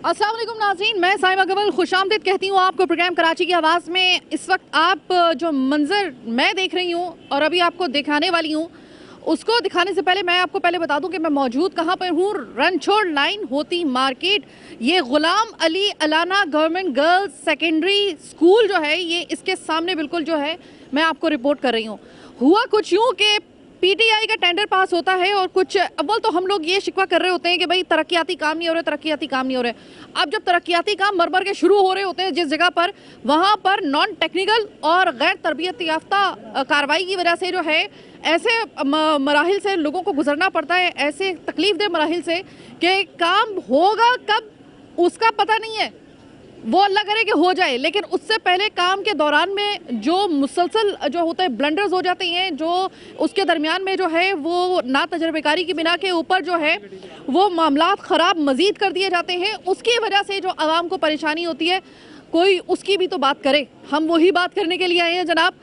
अस्सलाम वालेकुम नाज़रीन, मैं साइमा गवल खुशामदीद कहती हूँ आपको प्रोग्राम कराची की आवाज़ में। इस वक्त आप जो मंज़र मैं देख रही हूँ और अभी आपको दिखाने वाली हूँ, उसको दिखाने से पहले मैं आपको पहले बता दूं कि मैं मौजूद कहाँ पर हूँ। रणछोड़ लाइन होती मार्केट, ये Ghulam Ali Allana government girls secondary school जो है, ये इसके सामने बिल्कुल जो है मैं आपको रिपोर्ट कर रही हूँ। हुआ कुछ यूँ कि पीटीआई का टेंडर पास होता है और कुछ अव्वल तो हम लोग ये शिकवा कर रहे होते हैं कि भाई तरक्याती काम नहीं हो रहे, तरक्याती काम नहीं हो रहे। अब जब तरक्याती काम मर के शुरू हो रहे होते हैं जिस जगह पर, वहाँ पर नॉन टेक्निकल और गैर तरबियत याफ्ता कार्रवाई की वजह से जो है ऐसे मराहिल से लोगों को गुजरना पड़ता है, ऐसे तकलीफ दे मराहिल से कि काम होगा कब उसका पता नहीं है। वो अल्लाह करे कि हो जाए, लेकिन उससे पहले काम के दौरान में जो मुसलसल जो होता है ब्लंडर्स हो जाते हैं, जो उसके दरमियान में जो है वो ना तजर्बेकारी की बिना के ऊपर जो है वो मामलात ख़राब मज़ीद कर दिए जाते हैं। उसकी वजह से जो आवाम को परेशानी होती है, कोई उसकी भी तो बात करे। हम वही बात करने के लिए आए हैं जनाब।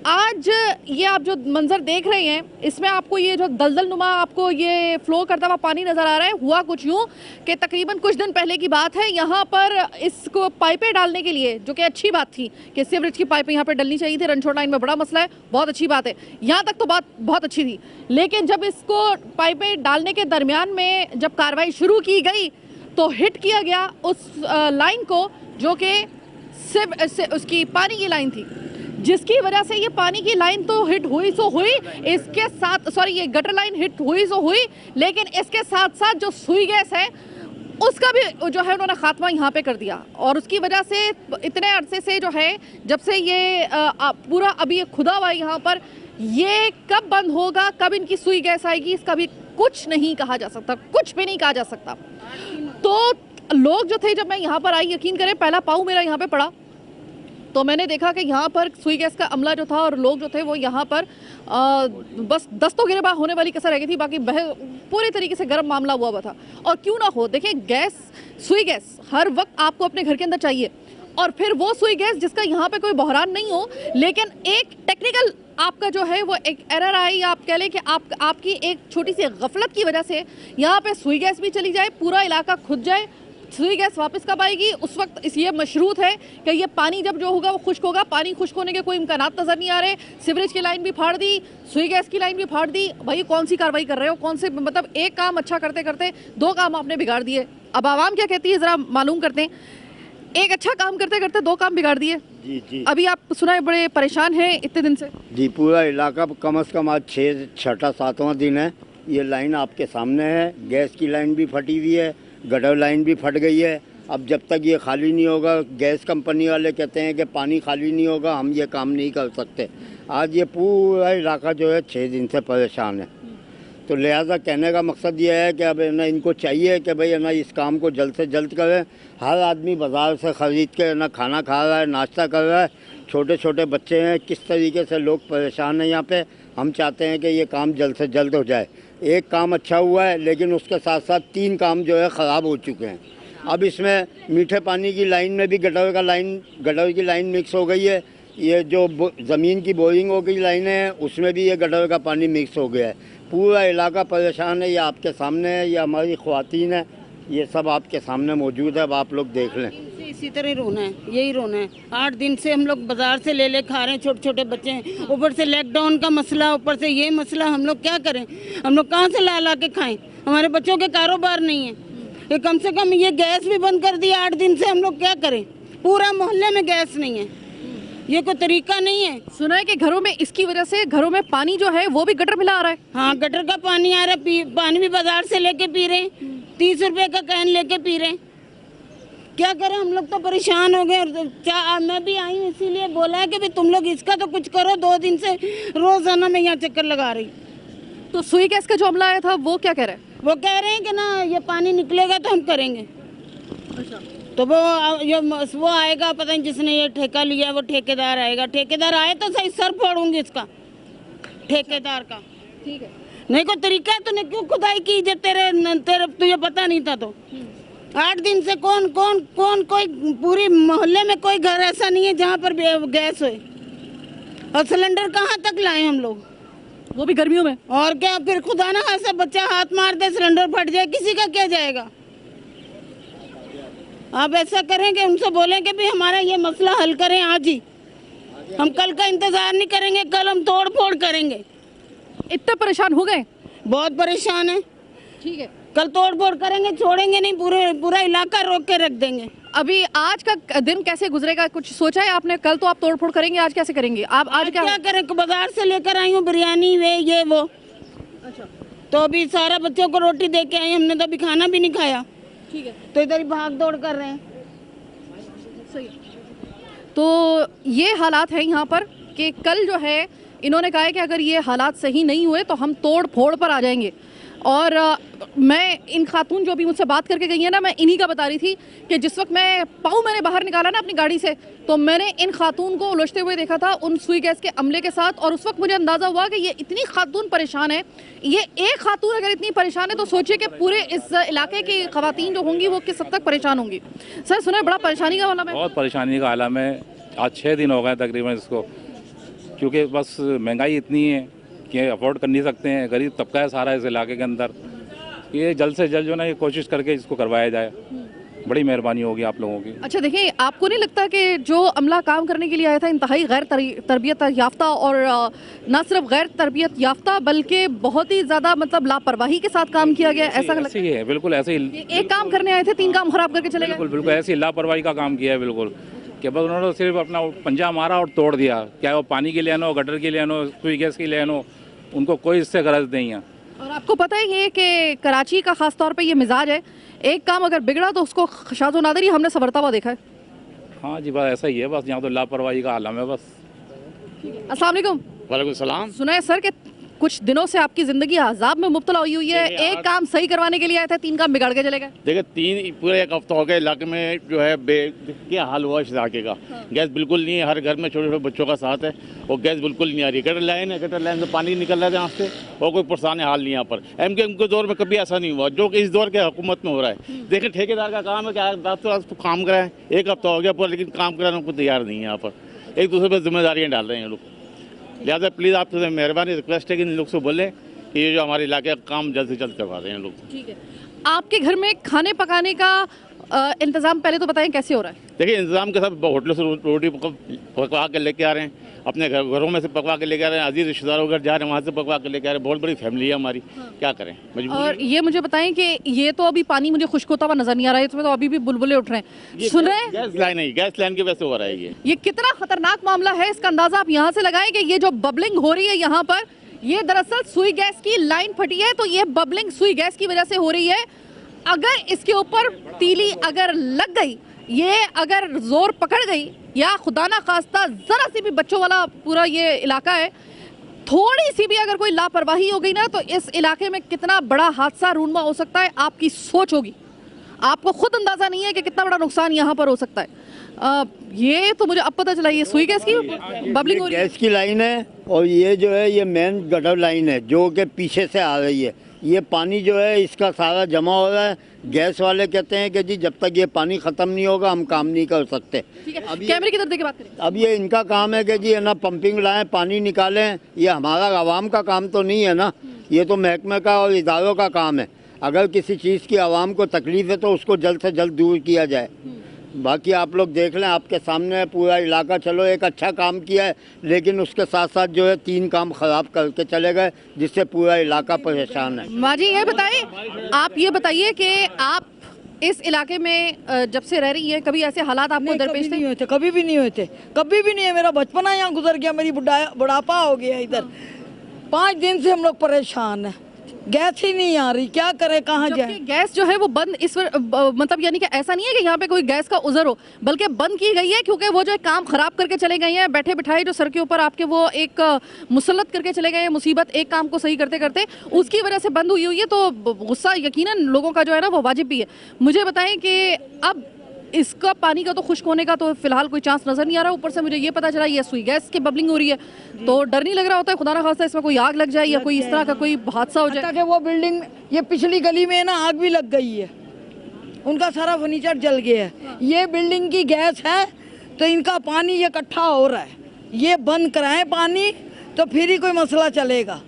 आज ये आप जो मंजर देख रहे हैं, इसमें आपको ये जो दलदल नुमा आपको ये फ्लो करता हुआ पानी नज़र आ रहा है। हुआ कुछ यूँ कि तकरीबन कुछ दिन पहले की बात है, यहाँ पर इसको पाइपें डालने के लिए, जो कि अच्छी बात थी कि सीवरेज की पाइपें यहाँ पर डलनी चाहिए थी। रणछोड़ लाइन में बड़ा मसला है, बहुत अच्छी बात है, यहाँ तक तो बात बहुत अच्छी थी। लेकिन जब इसको पाइपें डालने के दरमियान में जब कार्रवाई शुरू की गई तो हिट किया गया उस लाइन को, जो कि उसकी पानी की लाइन थी, जिसकी वजह से ये पानी की लाइन तो हिट हुई सो हुई, इसके साथ ये गटर लाइन हिट हुई सो हुई, लेकिन इसके साथ साथ जो सुई गैस है उसका भी जो है उन्होंने खात्मा यहाँ पे कर दिया। और उसकी वजह से इतने अरसे से जो है, जब से ये पूरा अभी ये खुदा हुआ यहाँ पर, ये कब बंद होगा, कब इनकी सुई गैस आएगी, इसका भी कुछ नहीं कहा जा सकता, कुछ भी नहीं कहा जा सकता। तो लोग जो थे, जब मैं यहाँ पर आई, यकीन करें पहला पाँव मेरा यहाँ पे पड़ा तो मैंने देखा कि यहाँ पर सुई गैस का अमला जो था और लोग जो थे वो यहाँ पर बस दस्तों गिरबा होने वाली कसर रह गई थी, बाकी पूरे तरीके से गर्म मामला हुआ था। और क्यों ना हो, देखिए गैस, सुई गैस हर वक्त आपको अपने घर के अंदर चाहिए, और फिर वो सुई गैस जिसका यहाँ पे कोई बहरान नहीं हो, लेकिन एक टेक्निकल आपका जो है वो एक एरर आई, या आप कह लें कि आपकी एक छोटी सी गफलत की वजह से यहाँ पे सुई गैस भी चली जाए, पूरा इलाका खुद जाए। सुई गैस वापस कब आएगी, उस वक्त ये मशरूत है कि ये पानी जब जो होगा वो खुश्क होगा। पानी खुश्क होने के कोई इम्कानात नज़र नहीं आ रहे। सीवरेज की लाइन भी फाड़ दी, सुई गैस की लाइन भी फाड़ दी। भाई कौन सी कार्रवाई कर रहे हो, कौन से, मतलब एक काम अच्छा करते करते दो काम आपने बिगाड़ दिए। अब आवाम क्या कहती है ज़रा मालूम करते हैं। एक अच्छा काम करते करते दो काम बिगाड़ दिए। जी। अभी आप सुनाए बड़े परेशान हैं इतने दिन से। जी, पूरा इलाका कम से कम आज 6-7वां दिन है। ये लाइन आपके सामने है, गैस की लाइन भी फटी हुई है, गटर लाइन भी फट गई है। अब जब तक ये खाली नहीं होगा, गैस कंपनी वाले कहते हैं कि पानी खाली नहीं होगा, हम ये काम नहीं कर सकते। आज ये पूरा इलाका जो है 6 दिन से परेशान है। तो लिहाजा कहने का मकसद ये है कि अब ना इनको चाहिए कि भाई ना इस काम को जल्द से जल्द करें। हर आदमी बाज़ार से ख़रीद के ना खाना खा रहा है, नाश्ता कर रहा है, छोटे छोटे बच्चे हैं, किस तरीके से लोग परेशान हैं यहाँ पे। हम चाहते हैं कि ये काम जल्द से जल्द हो जाए। एक काम अच्छा हुआ है, लेकिन उसके साथ साथ 3 काम जो है ख़राब हो चुके हैं। अब इसमें मीठे पानी की लाइन में भी गटर की लाइन मिक्स हो गई है। ये जो ज़मीन की बोरिंगों की लाइनें हैं उसमें भी ये गटर का पानी मिक्स हो गया है। पूरा इलाका परेशान है। ये आपके सामने है, ये हमारी ख़वातीन है, ये सब आपके सामने मौजूद है। अब आप लोग देख लें। इसी तरह रोना है, यही रोना है। 8 दिन से हम लोग बाजार से ले खा रहे हैं, छोटे छोटे बच्चे हैं, ऊपर से लॉकडाउन का मसला, ऊपर से ये मसला। हम लोग क्या करें, हम लोग कहाँ से ला के खाएं। हमारे बच्चों के कारोबार नहीं है। ये कम से कम ये गैस भी बंद कर दिया 8 दिन से। हम लोग क्या करें, पूरा मोहल्ले में गैस नहीं है। ये कोई तरीका नहीं है। सुना है कि घरों में इसकी वजह से घरों में पानी जो है वो भी गटर मिला आ रहा है। हाँ, गटर का पानी आ रहा है, पानी भी बाजार से लेके पी रहे हैं, 30 रुपए का कैन लेके पी रहे हैं। क्या करें, हम लोग तो परेशान हो गए। मैं भी आई हूँ इसीलिए बोला है कि भाई तुम लोग इसका तो कुछ करो। 2 दिन से रोजाना मैं यहाँ चक्कर लगा रही। तो सुई गैस का जो अमला आया था वो क्या कह रहे हैं? वो कह रहे हैं कि ना ये पानी निकलेगा तो हम करेंगे। अच्छा, तो वो आएगा, पता नहीं जिसने ये ठेका लिया वो ठेकेदार आएगा। ठेकेदार आए तो सही, सर फोड़ूंगी इसका, ठेकेदार का। ठीक है, नहीं कोई तरीका है, तूने क्यों खुदाई की जब तेरे तुझे पता नहीं था तो। 8 दिन से कौन कोई पूरी मोहल्ले में कोई घर ऐसा नहीं है जहाँ पर गैस हो। और सिलेंडर कहाँ तक लाए हम लोग, वो भी गर्मियों में। और क्या, फिर खुदा ना ऐसा बच्चा हाथ मार दे, सिलेंडर फट जाए, किसी का क्या जाएगा। आप ऐसा करें कि उनसे बोलें कि भी हमारा ये मसला हल करें आज ही। हम कल का इंतजार नहीं करेंगे, कल हम तोड़ फोड़ करेंगे। इतने परेशान हो गए? बहुत परेशान है। ठीक है, कल तोड़ फोड़ करेंगे, छोड़ेंगे नहीं, पूरा इलाका रोक के रख देंगे। अभी आज का दिन कैसे गुजरेगा, कुछ सोचा है आपने? कल तो आप तोड़फोड़ करेंगे, आज कैसे करेंगे आप? आज क्या करें, बाजार से लेकर आई हूँ बिरयानी वे ये वो। अच्छा, तो अभी सारा बच्चों को रोटी दे के आई, हमने तो अभी खाना भी नहीं खाया। ठीक है, तो इधर ही भाग दौड़ कर रहे हैं। सही है। तो ये हालात हैं यहाँ पर कि कल जो है इन्होंने कहा है कि अगर ये हालात सही नहीं हुए तो हम तोड़ फोड़ पर आ जाएंगे। और मैं इन खातून जो भी मुझसे बात करके गई है ना, मैं इन्हीं का बता रही थी कि जिस वक्त मैं पाँव मैंने बाहर निकाला ना अपनी गाड़ी से, तो मैंने इन खातून को उलझते हुए देखा था उन सुई गैस के अमले के साथ। और उस वक्त मुझे अंदाज़ा हुआ कि ये इतनी खातून परेशान है, ये एक खातून अगर इतनी परेशान है तो सोचिए कि पूरे इस इलाके की खवातीन जो होंगी वो किस हद तक परेशान होंगी। सर सुना है बड़ा परेशानी का आलम है? बहुत परेशानी का आलम है। आज 6 दिन हो गए तकरीबन इसको, क्योंकि बस महंगाई इतनी है कि अफोर्ड कर नहीं सकते हैं। गरीब तबका है सारा इस इलाके के अंदर। ये जल्द से जल्द जो ना ये कोशिश करके इसको करवाया जाए, बड़ी मेहरबानी होगी आप लोगों की। अच्छा देखिए, आपको नहीं लगता कि जो अमला काम करने के लिए आया था इंतहाई गैर तरबियत याफ्ता, और ना सिर्फ गैर तरबियत याफ्ता बल्कि बहुत ही ज़्यादा मतलब लापरवाही के साथ काम किया गया? ऐसा लगता ऐसे ही है, बिल्कुल ऐसे ही। एक काम करने आए थे, 3 काम खराब करके चले गए। बिल्कुल बिल्कुल ऐसी लापरवाही का काम किया है बिल्कुल, कि बस उन्होंने सिर्फ अपना पंजा मारा और तोड़ दिया। क्या वो पानी के लिए आनो, गटर के लिए आनो, सुई गैस के लिए आनो, उनको कोई इससे गरज नहीं है। और आपको पता है ये कि कराची का खास तौर पे ये मिजाज है, एक काम अगर बिगड़ा तो उसको शाज़ो नादरी हमने संवरता हुआ देखा है। हाँ जी, बस ऐसा ही है। बस यहाँ तो लापरवाही का आलम है बस। अस्सलाम वालेकुम। वालेकुम सलाम। सुना है सर कि कुछ दिनों से आपकी ज़िंदगी अज़ाब में मुब्तला हुई है। एक काम सही करवाने के लिए आए थे, 3 काम बिगाड़ के चले गए। देखिए पूरे 1 हफ्ता हो गया इलाके में जो है क्या हाल हुआ इस इलाके का। गैस बिल्कुल नहीं है, हर घर में छोटे छोटे बच्चों का साथ है और गैस बिल्कुल नहीं आ रही। गटर लाइन है, गटर लाइन से पानी निकल रहा है यहाँ से और कोई परेशान हाल नहीं यहाँ पर। एम के दौर में कभी ऐसा नहीं हुआ जो कि इस दौर के हुकूमत में हो रहा है। देखिए ठेकेदार का काम है कि रात काम कराएं, 1 हफ्ता हो गया पूरा, लेकिन काम कराने को तैयार नहीं है यहाँ पर। एक दूसरे पर जिम्मेदारियाँ डाल रहे हैं लोग। लिहाजा प्लीज़ आपसे मेहरबानी रिक्वेस्ट है कि इन लोग से बोलें कि ये जो हमारे इलाके का काम जल्द से जल्द करवा रहे हैं लोग। ठीक है, आपके घर में खाने पकाने का इंतज़ाम पहले तो बताएं कैसे हो रहा है? देखिए इंतज़ाम के साथ होटलों से रोटी पकवा के लेके आ रहे हैं, अपने घरों में से पकवा के लेके आ रहे हैं, अजीज रिश्तेदारों के घर जा रहे हैं वहाँ से पकवा के लेके आ रहे हैं। बहुत बड़ी फैमिली है हमारी। क्या करें, मजबूरी। और ये मुझे बताएं कि ये तो अभी पानी मुझे खुश्क होता हुआ नजर नहीं आ रहा है, इसमें तो अभी भी बुलबुले उठ रहे हैं। सुन रहे हैं? गैस लाइन है, गैस लाइन की वजह से हो रहा है ये कितना खतरनाक मामला है, इसका अंदाजा आप यहाँ से लगाएं कि ये जो बबलिंग हो रही है यहाँ पर, ये दरअसल सुई गैस की लाइन फटी है। तो ये बबलिंग सुई गैस की वजह से हो रही है। अगर इसके ऊपर तीली अगर लग गई, ये अगर जोर पकड़ गई, या खुदा ना खास्ता जरा सी भी बच्चों वाला पूरा ये इलाका है, थोड़ी सी भी अगर कोई लापरवाही हो गई ना, तो इस इलाके में कितना बड़ा हादसा रूनमा हो सकता है, आपकी सोच होगी। आपको खुद अंदाजा नहीं है कि कितना बड़ा नुकसान यहाँ पर हो सकता है। ये तो मुझे अब पता चला, ये सुई गैस की बबलिंग हो रही है। गैस की लाइन है और ये जो है ये मेन गटर लाइन है जो कि पीछे से आ रही है। ये पानी जो है इसका सारा जमा हो रहा है। गैस वाले कहते हैं कि जी जब तक ये पानी ख़त्म नहीं होगा हम काम नहीं कर सकते। ठीक है, कैमरे की तरफ देख के बात करें। अब ये इनका काम है कि जी है ना पंपिंग लाएं, पानी निकालें। ये हमारा आवाम का काम तो नहीं है ना, ये तो महकमे का और इदारों का काम है। अगर किसी चीज़ की आवाम को तकलीफ़ है तो उसको जल्द से जल्द दूर किया जाए। बाकी आप लोग देख लें, आपके सामने पूरा इलाका। चलो एक अच्छा काम किया है, लेकिन उसके साथ साथ जो है 3 काम ख़राब करके चले गए, जिससे पूरा इलाका परेशान है। माँ जी ये बताइए, आप ये बताइए कि आप इस इलाके में जब से रह रही हैं, कभी ऐसे हालात आपको दरपेश थे? नहीं होते, कभी भी नहीं होते, कभी भी नहीं है। मेरा बचपना यहाँ गुजर गया, मेरी बुढ़ापा हो गया इधर। 5 दिन से हम लोग परेशान हैं, गैस ही नहीं आ रही, क्या करें, कहाँ जाए। गैस जो है वो बंद मतलब यानी कि ऐसा नहीं है कि यहाँ पे कोई गैस का उज़र हो, बल्कि बंद की गई है क्योंकि वो जो काम खराब करके चले गए हैं, बैठे बिठाए जो सर के ऊपर आपके वो एक मुसल्लत करके चले गए हैं मुसीबत, एक काम को सही करते करते, उसकी वजह से बंद हुई है। तो गुस्सा यकीनन लोगों का जो है ना वो वाजिब भी है। मुझे बताएं कि अब इसका पानी का तो खुश्क होने का तो फिलहाल कोई चांस नजर नहीं आ रहा। ऊपर से मुझे ये पता चला ये सुई गैस की बबलिंग हो रही है, तो डर नहीं लग रहा होता है खुदा ना खास्ता इसमें कोई आग लग जाए या कोई इस तरह का कोई हादसा हो जाए? कि वो बिल्डिंग, ये पिछली गली में है ना, आग भी लग गई है, उनका सारा फर्नीचर जल गया है। ये बिल्डिंग की गैस है तो इनका पानी ये इकट्ठा हो रहा है, ये बंद कराएं पानी तो फिर ही कोई मसला चलेगा।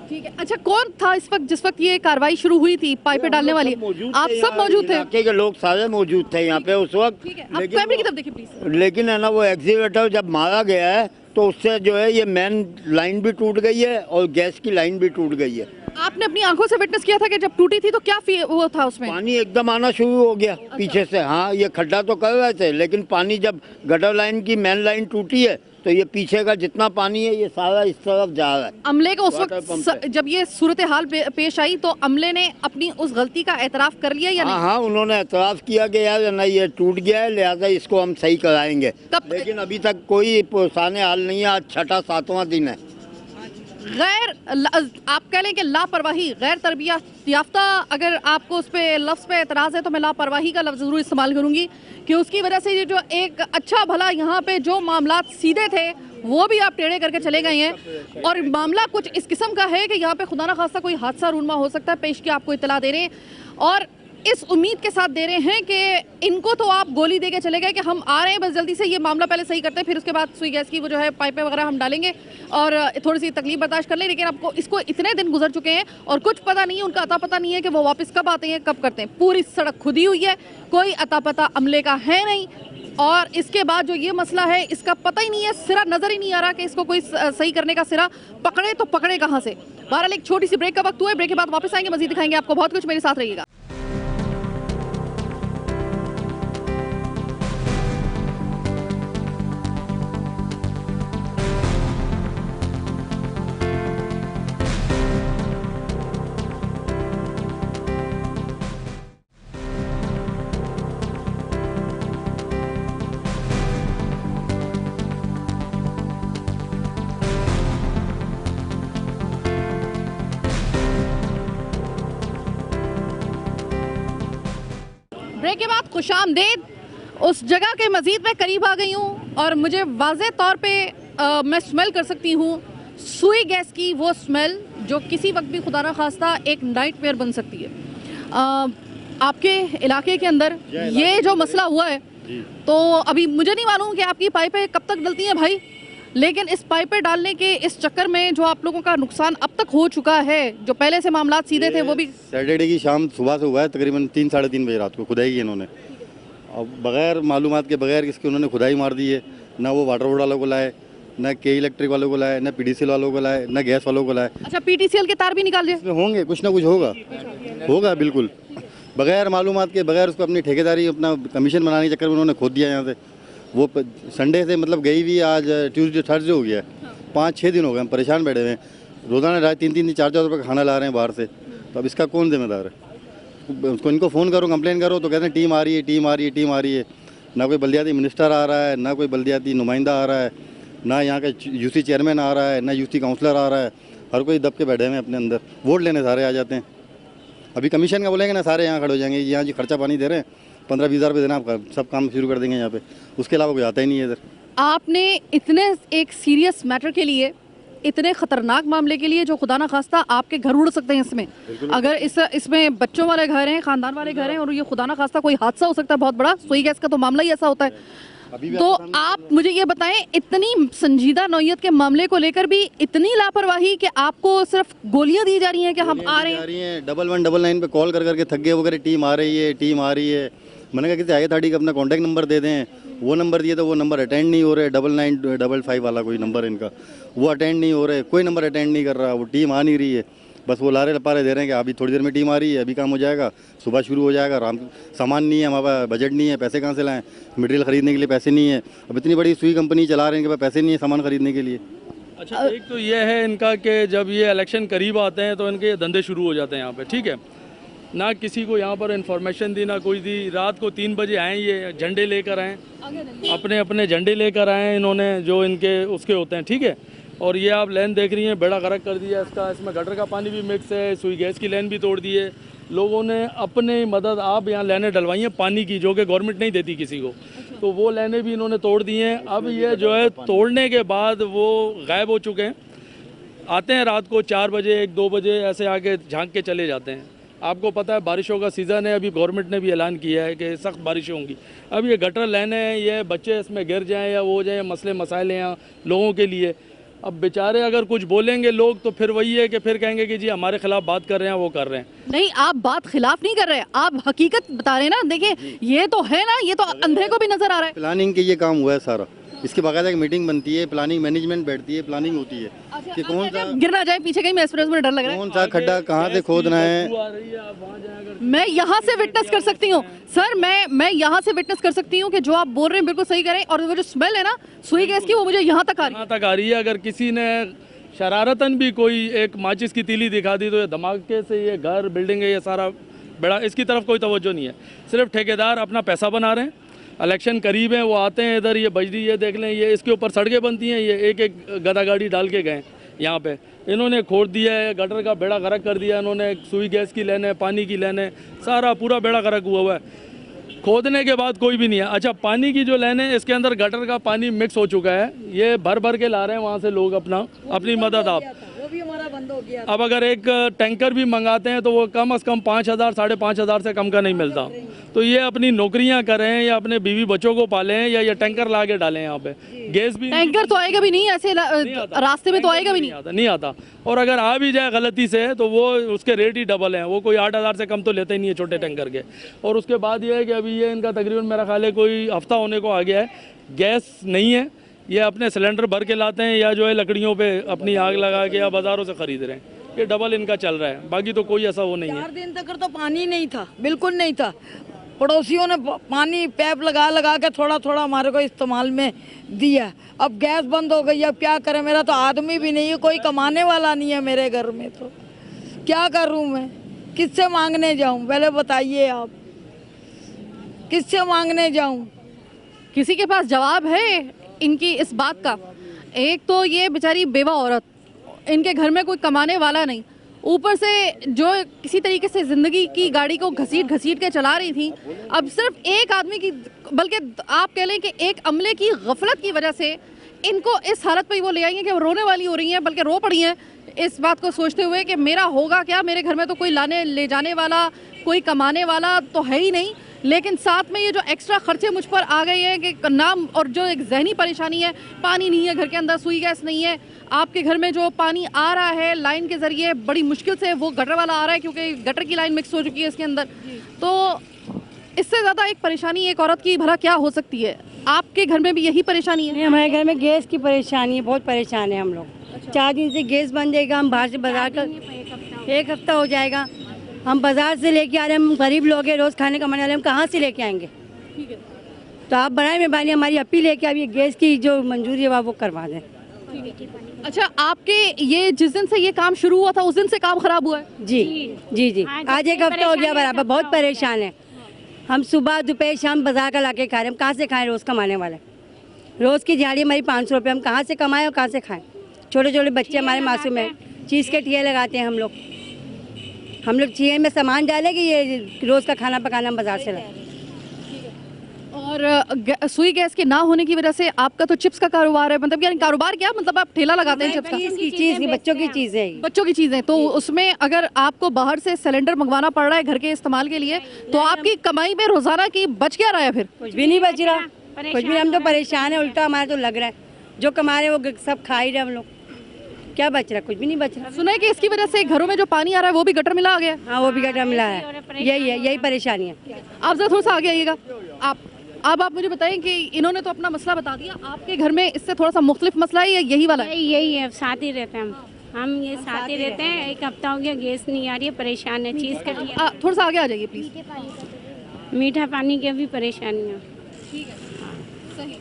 ठीक है। अच्छा, कौन था इस वक्त जिस वक्त ये कार्रवाई शुरू हुई थी पाइपें डालने वाली? आप सब मौजूद थे? इलाके के लोग सारे मौजूद थे यहाँ पे उस वक्त। ठीक है, आप कैमरे की तरफ देखिए प्लीज। लेकिन है ना, वो एक्सीवेटर जब मारा गया है तो उससे जो है ये मेन लाइन भी टूट गई है और गैस की लाइन भी टूट गई है। आपने अपनी आंखों से विटनेस किया था कि जब टूटी थी तो क्या वो था उसमें? पानी एकदम आना शुरू हो गया पीछे से। हाँ, ये खड्डा तो कर रहे थे, लेकिन पानी जब गटर लाइन की मेन लाइन टूटी है तो ये पीछे का जितना पानी है ये सारा इस तरफ जा रहा है। अमले को उस वाटर पंप वक्त जब ये सूरत हाल पेश आई तो अमले ने अपनी उस गलती का एतराफ कर लिया या नहीं? हाँ, उन्होंने एतराफ़ किया कि यार ना ये टूट गया है, लिहाजा इसको हम सही कराएंगे। लेकिन अभी तक कोई पुरसाने हाल नहीं है। आज 6वां दिन है। आप कह लें कि लापरवाही, गैर तरबियत याफ्ता, अगर आपको उस पर लफ्ज़ पे एतराज़ है तो मैं लापरवाही का लफ्ज़ ज़रूर इस्तेमाल करूँगी कि उसकी वजह से ये जो एक अच्छा भला यहाँ पे जो मामलात सीधे थे वो भी आप टेढ़े करके चले गए हैं। और मामला कुछ इस किस्म का है कि यहाँ पे खुदा ना खास्ता कोई हादसा रूनमा हो सकता है। पेश की आपको इत्तला दे रहे हैं और इस उम्मीद के साथ दे रहे हैं कि इनको तो आप गोली दे के चले गए कि हम आ रहे हैं, बस जल्दी से ये मामला पहले सही करते हैं, फिर उसके बाद सुई गैस की वो जो है पाइपें वगैरह हम डालेंगे और थोड़ी सी तकलीफ बर्दाश्त कर लें। लेकिन आपको इसको इतने दिन गुजर चुके हैं और कुछ पता नहीं है, उनका अता पता नहीं है कि वो वापस कब आते हैं, कब करते हैं। पूरी सड़क खुदी हुई है, कोई अता पता अमले का है नहीं। और इसके बाद जो ये मसला है इसका पता ही नहीं है, सिरा नजर ही नहीं आ रहा कि इसको कोई सही करने का सिरा पकड़े तो पकड़े कहाँ से। बहरहाल एक छोटी सी ब्रेक का वक्त हुआ है, ब्रेक के बाद वापस आएंगे, मजीद दिखाएंगे आपको बहुत कुछ। मेरे साथ रहिएगा। ब्रेक के बाद खुशामदीद। उस जगह के मज़ीद मैं करीब आ गई हूँ और मुझे वाज़े तौर पे मैं स्मेल कर सकती हूँ सुई गैस की, वो स्मेल जो किसी वक्त भी खुदा ना खास्ता एक नाइटमेयर बन सकती है। आपके इलाके के अंदर ये जो मसला हुआ है तो अभी मुझे नहीं मालूम कि आपकी पाइपें कब तक डलती हैं भाई, लेकिन इस पाइपें डालने के इस चक्कर में जो आप लोगों का नुकसान अब तक हो चुका है, जो पहले से मामलात सीधे थे वो भी। सैटरडे की शाम सुबह से हुआ है, तकरीबन 3 साढ़े 3 बजे रात को खुदाई की इन्होंने। और बगैर मालूमात के बगैर किसके उन्होंने खुदाई मार दी है। ना वो वाटर बोर्ड वालों को लाए, ना के इलेक्ट्रिक वालों को लाए, ना पीडीसीएल वालों को लाए, ना गैस वालों को लाए। अच्छा, पीटीसीएल के तार भी निकाल दिए? इसमें होंगे, कुछ ना कुछ होगा बिल्कुल। बगैर मालूमात के बगैर उसको अपनी ठेकेदारी अपना कमीशन बनाने के चक्कर में उन्होंने खोद दिया यहाँ से। वो संडे से मतलब गई हुई, आज ट्यूसडे थर्सडे हो गया है। 5-6 दिन हो गए, हम परेशान बैठे हुए हैं। रोज़ाना रात 3-3 4-4 रुपये का खाना ला रहे हैं बाहर से। तो अब इसका कौन जिम्मेदार है? उसको इनको फ़ोन करो, कंप्लेन करो तो कहते हैं टीम आ रही है। ना कोई बल्दियाती मिनिस्टर आ रहा है, ना कोई बल्दियाती नुमाइंदा आ रहा है, ना यहाँ का यूसी चेयरमैन आ रहा है, ना यूसी काउंसलर आ रहा है। हर कोई दब के बैठे हुए हैं अपने अंदर। वोट लेने सारे आ जाते हैं। अभी कमीशन का बोलेंगे ना, सारे यहाँ खड़े हो जाएंगे। यहाँ जी खर्चा पानी दे रहे हैं, 15-20 हज़ार रुपये देना, आप सब काम शुरू कर देंगे यहाँ पे। उसके अलावा कोई आता ही नहीं है इधर। आपने इतने एक सीरियस मैटर के लिए, इतने ख़तरनाक मामले के लिए जो खुदा ना खास्ता आपके घर उड़ सकते हैं इसमें, अगर इसमें बच्चों वाले घर हैं, ख़ानदान वाले घर हैं और ये खुदा ना खास्ता कोई हादसा हो सकता है बहुत बड़ा। सुई गैस का तो मामला ही ऐसा होता है। तो आप मुझे ये बताएं, इतनी संजीदा नौयत के मामले को लेकर भी इतनी लापरवाही कि आपको सिर्फ गोलियां दी जा रही हैं कि हम आ रहे हैं। 1199 पे कॉल कर करके थक गए वगैरह, टीम आ रही है। मैंने कहा किसी आगे थाड़ी का अपना कॉन्टैक्ट नंबर दे दें। वो नंबर दिए तो वो नंबर अटेंड नहीं हो रहे। 9955 वाला कोई नंबर इनका, वो अटेंड नहीं हो रहे। कोई नंबर अटेंड नहीं कर रहा, वो टीम आ नहीं रही है। बस वो लारे लपारे दे रहे हैं कि अभी थोड़ी देर में टीम आ रही है, अभी काम हो जाएगा, सुबह शुरू हो जाएगा। सामान नहीं है हमारे पास, बजट नहीं है, पैसे कहाँ से लाएं? मटेरियल खरीदने के लिए पैसे नहीं है। अब इतनी बड़ी सुई कंपनी चला रहे हैं कि पैसे नहीं है सामान खरीदने के लिए। अच्छा, एक तो ये है इनका कि जब ये इलेक्शन करीब आते हैं तो इनके धंधे शुरू हो जाते हैं यहाँ पे, ठीक है। ना किसी को यहाँ पर इन्फॉर्मेशन दी, ना कोई दी। रात को 3 बजे आए, ये झंडे लेकर आए, अपने झंडे लेकर आए इन्होंने, जो इनके उसके होते हैं, ठीक है। और ये आप लाइन देख रही हैं, बेड़ा गर्क कर दिया इसका। इसमें गटर का पानी भी मिक्स है, सुई गैस की लाइन भी तोड़ दी है। लोगों ने अपने मदद आप यहाँ लाइनें डलवाई हैं पानी की, जो कि गवर्नमेंट नहीं देती किसी को, तो वो लाइनें भी इन्होंने तोड़ दी हैं। अब ये जो है तोड़ने के बाद वो गायब हो चुके हैं। आते हैं रात को 4 बजे 1-2 बजे ऐसे आके झांक के चले जाते हैं। आपको पता है बारिशों का सीज़न है, अभी गवर्नमेंट ने भी ऐलान किया है कि सख्त बारिशें होंगी। अब ये गटर लाइनें हैं, ये बच्चे इसमें गिर जाएँ या वो हो जाए, मसले मसाइल हैं यहाँ लोगों के लिए। अब बेचारे अगर कुछ बोलेंगे लोग तो फिर वही है कि फिर कहेंगे कि जी हमारे खिलाफ बात कर रहे हैं, वो कर रहे हैं। नहीं, आप बात खिलाफ नहीं कर रहे, आप हकीकत बता रहे हैं ना। देखिए ये तो है ना, ये तो अंधे को भी नजर आ रहा है। प्लानिंग के ये काम हुआ है सारा, इसके बाकायदा एक मीटिंग बनती है, प्लानिंग मैनेजमेंट बैठती है, प्लानिंग होती है कि कौन सा गिर ना जाए पीछे, कहीं मैं एक्सप्रेस में डर लग रहा है। कौन सा खड्डा कहाँ से खोदना है। मैं यहाँ से विटनेस कर सकती हूँ सर, मैं यहाँ से विटनेस कर सकती हूँ कि जो आप बोल रहे हैं बिल्कुल सही करें। और वो जो स्मेल है ना सुई गैस की, वो मुझे यहाँ तक आ रही है। यहाँ तक आ रही है। अगर किसी ने शरारतन भी कोई एक माचिस की तीली दिखा दी तो ये धमाके से ये घर बिल्डिंग है ये सारा बड़ा, इसकी तरफ कोई तवज्जो नहीं है। सिर्फ ठेकेदार अपना पैसा बना रहे हैं। इलेक्शन करीब है, वो आते हैं इधर, ये बजरी ये देख लें, ये इसके ऊपर सड़कें बनती हैं, ये एक एक गदा गाड़ी डाल के गए यहाँ पे। इन्होंने खोद दिया है, गटर का बेड़ा गर्क कर दिया इन्होंने, सुई गैस की लाइनें, पानी की लाइनें, सारा पूरा बेड़ा गर्क हुआ है। खोदने के बाद कोई भी नहीं है। अच्छा, पानी की जो लाइन है इसके अंदर गटर का पानी मिक्स हो चुका है, ये भर भर के ला रहे हैं वहाँ से लोग अपनी मदद। आप वो भी हमारा बंद हो गया। अब अगर एक टैंकर भी मंगाते हैं तो वो कम से कम 5,000 5,500 से कम का नहीं मिलता। तो ये अपनी नौकरियां करें या अपने बीवी बच्चों को पालें या ये टैंकर ला के डालें यहाँ पे। गैस भी टैंकर तो आएगा भी नहीं ऐसे रास्ते में, तो आएगा भी नहीं आता। और अगर आ भी जाए गलती से तो वो उसके रेट ही डबल हैं, वो कोई 8,000 से कम तो लेते ही नहीं है छोटे टैंकर के। और उसके बाद ये है कि अभी ये इनका तकरीबन मेरा ख्याल है कोई हफ्ता होने को आ गया है, गैस नहीं है। ये अपने सिलेंडर भर के लाते हैं या जो है लकड़ियों पे अपनी आग लगा के या बाज़ारों से ख़रीद रहे हैं। ये डबल इनका चल रहा है, बाकी तो कोई ऐसा वो नहीं है। 4 दिन तक तो पानी नहीं था, बिल्कुल नहीं था। पड़ोसियों ने पानी पैप लगा लगा के थोड़ा थोड़ा हमारे को इस्तेमाल में दिया। अब गैस बंद हो गई, अब क्या करें। मेरा तो आदमी भी नहीं है, कोई कमाने वाला नहीं है मेरे घर में, तो क्या करूं मैं, किससे मांगने जाऊं, पहले बताइए आप, किससे मांगने जाऊं। किसी के पास जवाब है इनकी इस बात का? एक तो ये बेचारी बेवा औरत, इनके घर में कोई कमाने वाला नहीं, ऊपर से जो किसी तरीके से ज़िंदगी की गाड़ी को घसीट घसीट के चला रही थी। अब सिर्फ एक आदमी की, बल्कि आप कह लें कि एक अमले की गफलत की वजह से इनको इस हालत पे वो ले आई हैं कि वो रोने वाली हो रही हैं, बल्कि रो पड़ी हैं इस बात को सोचते हुए कि मेरा होगा क्या, मेरे घर में तो कोई लाने ले जाने वाला, कोई कमाने वाला तो है ही नहीं। लेकिन साथ में ये जो एक्स्ट्रा खर्चे मुझ पर आ गए हैं कि नाम, और जो एक जहनी परेशानी है, पानी नहीं है घर के अंदर, सुई गैस नहीं है, आपके घर में जो पानी आ रहा है लाइन के ज़रिए बड़ी मुश्किल से वो गटर वाला आ रहा है क्योंकि गटर की लाइन मिक्स हो चुकी है इसके अंदर। तो इससे ज़्यादा एक परेशानी एक औरत की भला क्या हो सकती है? आपके घर में भी यही परेशानी है? हमारे घर में गैस की परेशानी है, बहुत परेशान है हम लोग। 4 दिन से गैस बन जाएगा, हम बाहर से बाजार का 1 हफ्ता हो जाएगा, हम बाजार से लेके आ रहे हैं। हम गरीब लोग हैं, रोज़ खाने कमाने वाले, हम कहाँ से लेके आएंगे? ठीक है, तो आप बनाए मेहरबानी हमारी अपील है कि अब ये गैस की जो मंजूरी है वो करवा दें। अच्छा, आपके ये जिस दिन से ये काम शुरू हुआ था उस दिन से काम खराब हुआ है? जी जी जी, आज 1 हफ्ता हो गया बराबर, बहुत परेशान है। हम सुबह दोपहर शाम बाजार का ला के खा रहे हैं, हम कहाँ से खाएं? रोज़ कमाने वाले, रोज़ की दिहाड़ी हमारी 500 रुपये, हम कहाँ से कमाएं और कहाँ से खाएं? छोटे छोटे बच्चे हमारे मासूम हैं, चीज़ के ठिये लगाते हैं हम लोग ठिये में सामान डालें कि ये रोज़ का खाना पकाना हम बाजार से लाएं। और सुई गैस के ना होने की वजह से आपका तो चिप्स का कारोबार है, मतलब यानी कारोबार क्या, मतलब आप ठेला लगाते हैं चिप्स का? चीज़ की बच्चों की चीज़ है, बच्चों की चीज़ें। तो उसमें अगर आपको बाहर से सिलेंडर मंगवाना पड़ रहा है घर के इस्तेमाल के लिए, तो आपकी कमाई में रोजाना की बच क्या रहा है फिर? कुछ भी नहीं बच रहा, कुछ भी। हम तो परेशान है, उल्टा हमारा तो लग रहा है जो कमा रहे हैं वो सब खा ही रहे हम लोग, क्या बच रहा है? कुछ भी नहीं बच रहा। सुना है कि इसकी वजह से घरों में जो पानी आ रहा है वो भी गटर मिला आ गया। हाँ, वो भी गटर मिला है, यही है, यही परेशानी है। आप जरा थोड़ा सा आगे आइएगा। अब आप मुझे बताएं कि इन्होंने तो अपना मसला बता दिया, आपके घर में इससे थोड़ा सा मुख्तलिफ मसला है या यही वाला है? यही है, साथ ही रहते हैं हम ये साथ ही रहते हैं। 1 हफ्ता हो गया, गैस नहीं आ रही है, परेशान है। चीज़ का थोड़ा सा आगे आ जाइए प्लीज़। मीठा पानी की भी परेशानी है। ठीक है, सही।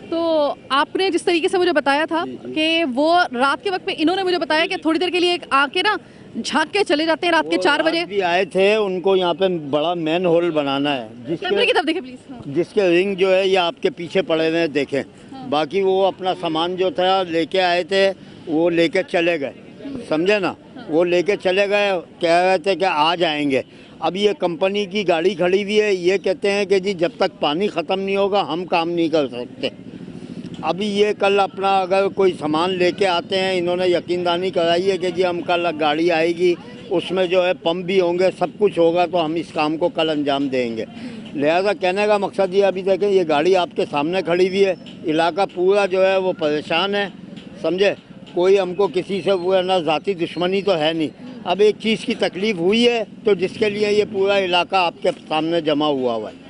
तो आपने जिस तरीके से मुझे बताया था कि वो रात के वक्त में इन्होंने मुझे बताया कि थोड़ी देर के लिए आके ना झांक के चले जाते हैं रात के 4 बजे। भी आए थे, उनको यहाँ पे बड़ा मेन होल बनाना है, कैमरे की तरफ देखें प्लीज। जिसके रिंग जो है ये आपके पीछे पड़े हुए हैं, देखें। बाकी वो अपना सामान जो था लेके आए थे, वो लेके चले गए, समझे ना? वो लेके चले गए, कह रहे थे कि आ जाएंगे। अब ये कंपनी की गाड़ी खड़ी हुई है, ये कहते हैं कि जी जब तक पानी ख़त्म नहीं होगा हम काम नहीं कर सकते। अभी ये कल अपना अगर कोई सामान लेके आते हैं, इन्होंने यकीनदानी कराई है कि जी हम कल गाड़ी आएगी, उसमें जो है पंप भी होंगे, सब कुछ होगा, तो हम इस काम को कल अंजाम देंगे। लिहाजा कहने का मकसद ये, अभी देखें ये गाड़ी आपके सामने खड़ी हुई है, इलाका पूरा जो है वो परेशान है, समझे? कोई हमको किसी से वो है ना ज़ाती दुश्मनी तो है नहीं। अब एक चीज़ की तकलीफ़ हुई है तो जिसके लिए ये पूरा इलाका आपके सामने जमा हुआ है।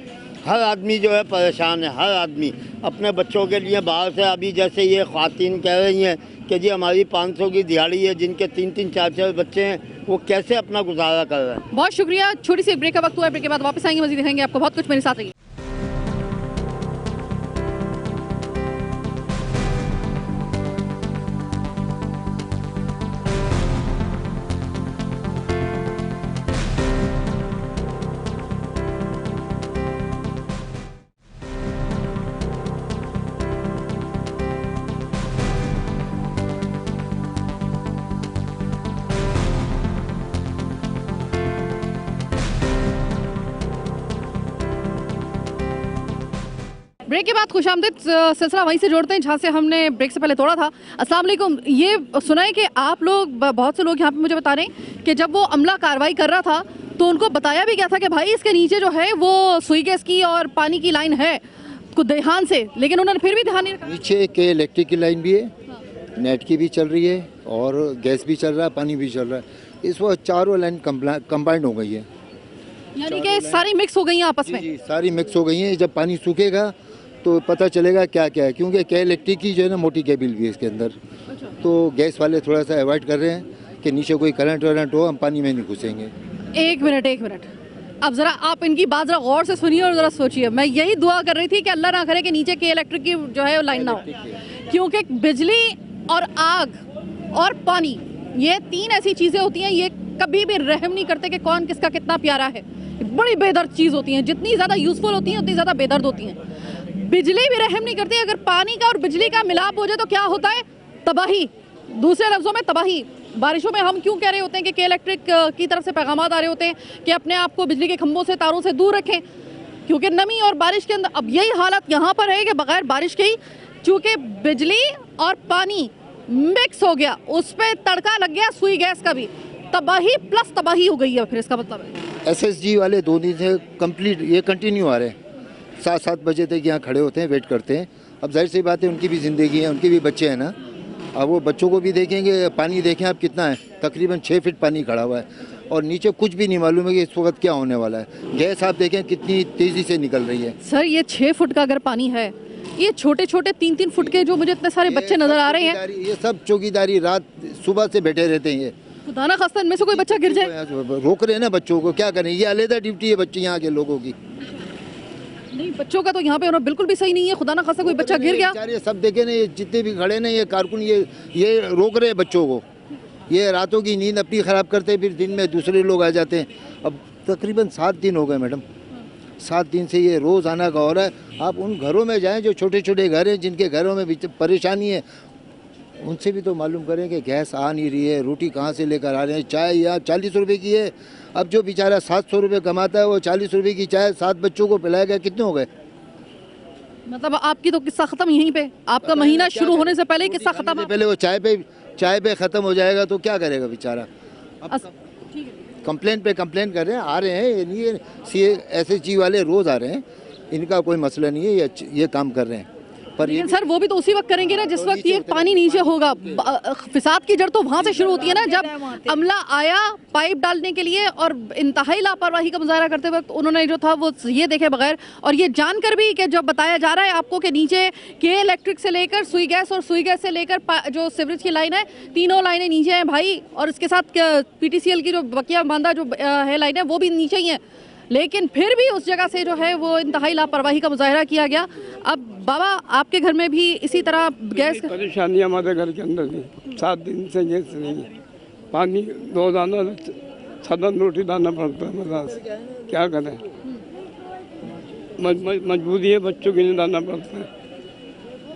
हर आदमी जो है परेशान है, हर आदमी अपने बच्चों के लिए बाहर से, अभी जैसे ये ख़वातीन कह रही हैं कि जी हमारी 500 की दिहाड़ी है, जिनके 3-3 4-4 बच्चे हैं, वो कैसे अपना गुजारा कर रहे हैं। बहुत शुक्रिया। छोटी सी ब्रेक का वक्त हुआ है, ब्रेक के बाद वापस आएंगे, मजीद दिखाएंगे आपको बहुत कुछ। मेरे साथ रहिए। ब्रेक के बाद खुशामदीद सिलसिला वहीं से जोड़ते हैं जहाँ से हमने ब्रेक से पहले तोड़ा था। अस्सलाम वालेकुम। ये सुना है कि आप लोग, बहुत से लोग यहाँ पे मुझे बता रहे हैं कि जब वो अमला कार्रवाई कर रहा था तो उनको बताया भी गया था कि भाई इसके नीचे जो है वो सुई गैस की और पानी की लाइन है कुछ ध्यान से, लेकिन उन्होंने फिर भी ध्यान नहीं रखा। नीचे के इलेक्ट्रिक की लाइन भी है, नेट की भी चल रही है और गैस भी चल रहा है, पानी भी चल रहा है। इस वक्त चारों लाइन कंबाइंड हो गई है, यानी कि सारी मिक्स हो गई हैं आपस में। जी, सारी मिक्स हो गई हैं। जब पानी सूखेगा तो पता चलेगा क्या क्या है, क्योंकि के इलेक्ट्रिक की जो है ना मोटी केबल भी है इसके अंदर। तो गैस वाले थोड़ा सा अवॉइड कर रहे हैं कि नीचे कोई करंट वरंट हो, हम पानी में नहीं घुसेंगे। एक मिनट, अब जरा आप इनकी बात जरा गौर से सुनिए और जरा सोचिए। मैं यही दुआ कर रही थी कि अल्लाह ना करे कि नीचे के इलेक्ट्रिक की जो है लाइन ना हो, क्योंकि बिजली और आग और पानी, ये 3 ऐसी चीज़ें होती हैं, ये कभी भी रहम नहीं करते कि कौन किसका कितना प्यारा है। बड़ी बेदर्द चीज़ होती हैं, जितनी ज़्यादा यूज़फुल होती हैं उतनी ज़्यादा बेदर्द होती हैं। बिजली भी रहम नहीं करती। अगर पानी का और बिजली का मिलाप हो जाए तो क्या होता है? तबाही। दूसरे लफ्ज़ों में तबाही। बारिशों में हम क्यों कह रहे होते हैं कि के इलेक्ट्रिक की तरफ से पैगाम आ रहे होते हैं कि अपने आप को बिजली के खंभों से, तारों से दूर रखें, क्योंकि नमी और बारिश के अंदर अब यही हालत यहाँ पर है कि बगैर बारिश के ही चूँकि बिजली और पानी मिक्स हो गया, उस पर तड़का लग गया सुई गैस का भी, तबाही प्लस तबाही हो गई है। फिर इसका मतलब है SSG वाले 2 दिन से कंप्लीट ये कंटिन्यू आ रहे हैं, 7-7 बजे तक यहाँ खड़े होते हैं, वेट करते हैं। अब जाहिर सी बात है, उनकी भी ज़िंदगी है, उनके भी बच्चे हैं ना। अब वो बच्चों को भी देखेंगे। पानी देखें आप कितना है, तकरीबन 6 फीट पानी खड़ा हुआ है और नीचे कुछ भी नहीं मालूम है कि इस वक्त क्या होने वाला है। गैस आप देखें कितनी तेज़ी से निकल रही है। सर ये 6 फुट का अगर पानी है, ये छोटे छोटे 3-3 फुट के जो मुझे इतने सारे बच्चे नजर आ रहे हैं, ये सब चौकीदारी रात सुबह से बैठे रहते हैं। ये खुदा ना खास्ता इनमें से कोई बच्चा गिर जाए, रोक रहे हैं ना बच्चों को, क्या करें? ये अलग ड्यूटी है बच्चे यहाँ के लोगों की। नहीं, बच्चों का तो यहाँ पे होना बिल्कुल भी सही नहीं है। खुदा ना खास्ता कोई बच्चा गिर गया। ये सब देखे ना, ये जितने भी खड़े ना, ये कारकुन ये रोक रहे हैं बच्चों को। ये रातों की नींद अपनी ख़राब करते, फिर दिन में दूसरे लोग आ जाते हैं। अब तकरीबन 7 दिन हो गए मैडम, 7 दिन से ये रोज़ आना का हो रहा है। आप उन घरों में जाएं जो छोटे छोटे घर हैं, जिनके घरों में भी परेशानी है, उनसे भी तो मालूम करें कि गैस आ नहीं रही है, रोटी कहाँ से लेकर आ रहे हैं। चाय यहाँ 40 रुपए की है। अब जो बेचारा 700 रुपये कमाता है, वो 40 रुपये की चाय 7 बच्चों को पिलाया गया, कितने हो गए? मतलब आपकी तो किस्सा खत्म यहीं पे, आपका महीना शुरू होने से पहले ही किस्सा खत्म। पहले वो चाय पे ख़त्म हो जाएगा तो क्या करेगा बेचारा? कंप्लेन पे कंप्लेन कर रहे हैं, आ रहे हैं। ये नहीं है SSG वाले रोज़ आ रहे हैं, इनका कोई मसला नहीं है, ये काम कर रहे हैं। पर लेकिन सर वो भी तो उसी वक्त करेंगे ना जिस वक्त ये पानी नीचे होगा। फिसाद की जड़ तो वहाँ से शुरू होती है ना, जब अमला आया पाइप डालने के लिए और इंतहाई लापरवाही का मुजाहरा करते वक्त उन्होंने जो था वो ये देखे बगैर, और ये जानकर भी कि जब बताया जा रहा है आपको कि नीचे के इलेक्ट्रिक से लेकर सुई गैस और सुई गैस से लेकर जो सीवरेज की लाइन है, तीनों लाइनें नीचे हैं भाई, और इसके साथ PTCL की जो बकिया बांधा जो है लाइन है वो भी नीचे ही है, लेकिन फिर भी उस जगह से जो है वो इंतहाई लापरवाही का मुजाहरा किया गया। अब बाबा आपके घर में भी इसी तरह गैस परेशानी हमारे घर के अंदर नहीं, 7 दिन से गैस नहीं है, पानी रोजाना साधन रोटी डालना पड़ता है बाजार से, क्या करें? मजबूरी है, बच्चों के लिए डालना पड़ता है।